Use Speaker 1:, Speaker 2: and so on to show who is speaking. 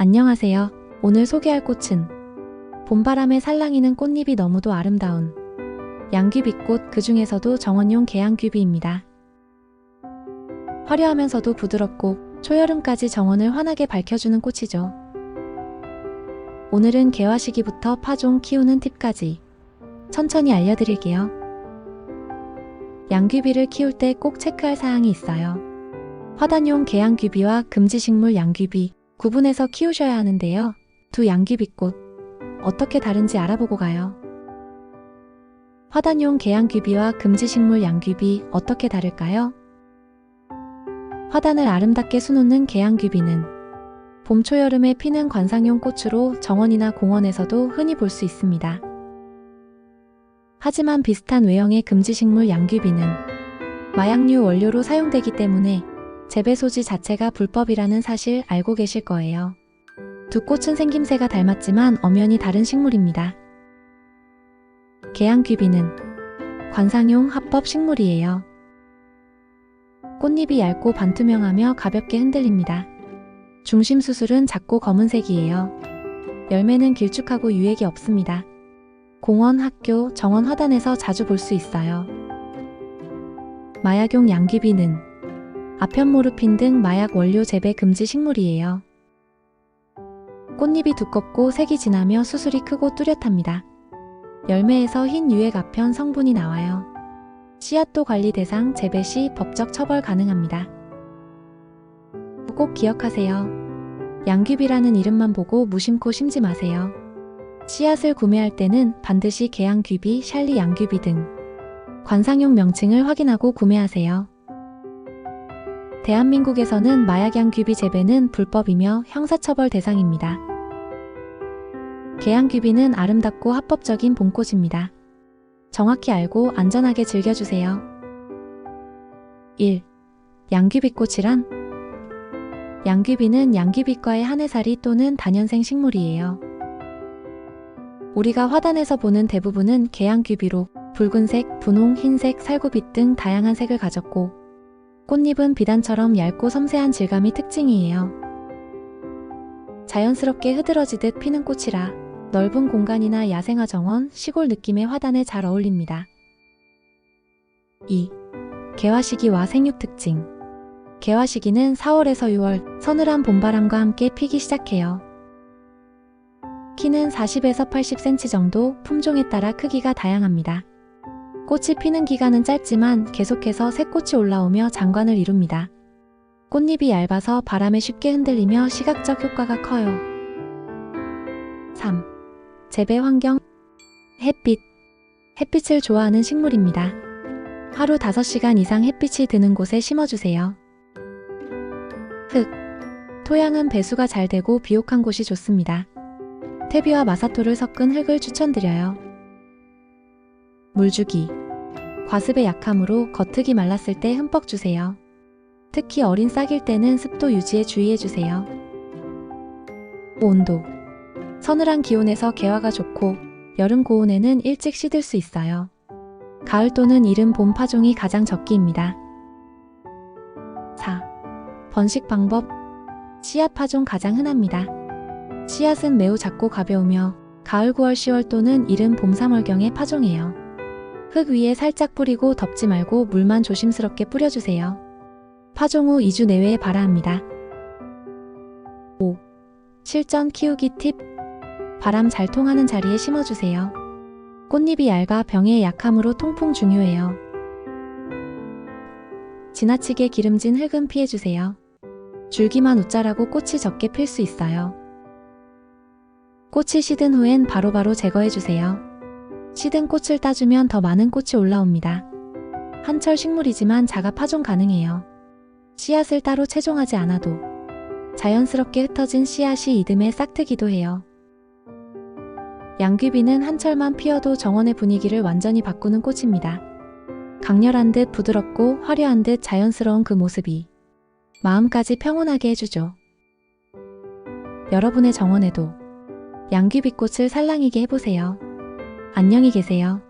Speaker 1: 안녕하세요. 오늘 소개할 꽃은 봄바람에 살랑이는 꽃잎이 너무도 아름다운 양귀비꽃, 그 중에서도 정원용 개양귀비입니다. 화려하면서도 부드럽고 초여름까지 정원을 환하게 밝혀주는 꽃이죠. 오늘은 개화 시기부터 파종 키우는 팁까지 천천히 알려드릴게요. 양귀비를 키울 때 꼭 체크할 사항이 있어요. 화단용 개양귀비와 금지식물 양귀비 구분해서 키우셔야 하는데요. 두 양귀비꽃 어떻게 다른지 알아보고 가요. 화단용 개양귀비와 금지식물 양귀비 어떻게 다를까요? 화단을 아름답게 수놓는 개양귀비는 봄, 초여름에 피는 관상용 꽃으로 정원이나 공원에서도 흔히 볼 수 있습니다. 하지만 비슷한 외형의 금지식물 양귀비는 마약류 원료로 사용되기 때문에 재배 소지 자체가 불법이라는 사실 알고 계실 거예요. 두 꽃은 생김새가 닮았지만 엄연히 다른 식물입니다. 개양귀비는 관상용 합법 식물이에요. 꽃잎이 얇고 반투명하며 가볍게 흔들립니다. 중심 수술은 작고 검은색이에요. 열매는 길쭉하고 유액이 없습니다. 공원, 학교, 정원 화단에서 자주 볼 수 있어요. 마약용 양귀비는 아편모르핀 등 마약 원료 재배 금지 식물이에요. 꽃잎이 두껍고 색이 진하며 수술이 크고 뚜렷합니다. 열매에서 흰 유액 아편 성분이 나와요. 씨앗도 관리 대상, 재배 시 법적 처벌 가능합니다. 꼭 기억하세요. 양귀비라는 이름만 보고 무심코 심지 마세요. 씨앗을 구매할 때는 반드시 개양귀비, 샬리 양귀비 등 관상용 명칭을 확인하고 구매하세요. 대한민국에서는 마약양귀비 재배는 불법이며 형사처벌 대상입니다. 개양귀비는 아름답고 합법적인 봄꽃입니다. 정확히 알고 안전하게 즐겨주세요. 1. 양귀비꽃이란? 양귀비는 양귀비과의 한 해살이 또는 다년생 식물이에요. 우리가 화단에서 보는 대부분은 개양귀비로 붉은색, 분홍, 흰색, 살구빛 등 다양한 색을 가졌고 꽃잎은 비단처럼 얇고 섬세한 질감이 특징이에요. 자연스럽게 흐드러지듯 피는 꽃이라 넓은 공간이나 야생화 정원, 시골 느낌의 화단에 잘 어울립니다. 2. 개화 시기와 생육 특징. 개화 시기는 4월에서 6월, 서늘한 봄바람과 함께 피기 시작해요. 키는 40에서 80cm 정도, 품종에 따라 크기가 다양합니다. 꽃이 피는 기간은 짧지만 계속해서 새 꽃이 올라오며 장관을 이룹니다. 꽃잎이 얇아서 바람에 쉽게 흔들리며 시각적 효과가 커요. 3. 재배 환경. 햇빛. 햇빛을 좋아하는 식물입니다. 하루 5시간 이상 햇빛이 드는 곳에 심어주세요. 흙. 토양은 배수가 잘 되고 비옥한 곳이 좋습니다. 퇴비와 마사토를 섞은 흙을 추천드려요. 물주기. 과습에 약하므로 겉흙이 말랐을 때 흠뻑 주세요. 특히 어린 싹일 때는 습도 유지에 주의해주세요. 온도. 서늘한 기온에서 개화가 좋고 여름 고온에는 일찍 시들 수 있어요. 가을 또는 이른 봄 파종이 가장 적기입니다. 4. 번식 방법. 씨앗 파종 가장 흔합니다. 씨앗은 매우 작고 가벼우며 가을 9월 10월 또는 이른 봄 3월경에 파종해요. 흙 위에 살짝 뿌리고 덮지 말고 물만 조심스럽게 뿌려주세요. 파종 후 2주 내외에 발화합니다. 5. 실전 키우기 팁. 바람 잘 통하는 자리에 심어주세요. 꽃잎이 얇아 병에 약하므로 통풍 중요해요. 지나치게 기름진 흙은 피해주세요. 줄기만 웃자라고 꽃이 적게 필 수 있어요. 꽃이 시든 후엔 바로바로 제거해주세요. 시든 꽃을 따주면 더 많은 꽃이 올라옵니다. 한철 식물이지만 자가 파종 가능해요. 씨앗을 따로 채종하지 않아도 자연스럽게 흩어진 씨앗이 이듬해 싹트기도 해요. 양귀비는 한철만 피어도 정원의 분위기를 완전히 바꾸는 꽃입니다. 강렬한 듯 부드럽고 화려한 듯 자연스러운 그 모습이 마음까지 평온하게 해주죠. 여러분의 정원에도 양귀비꽃을 살랑이게 해보세요. 안녕히 계세요.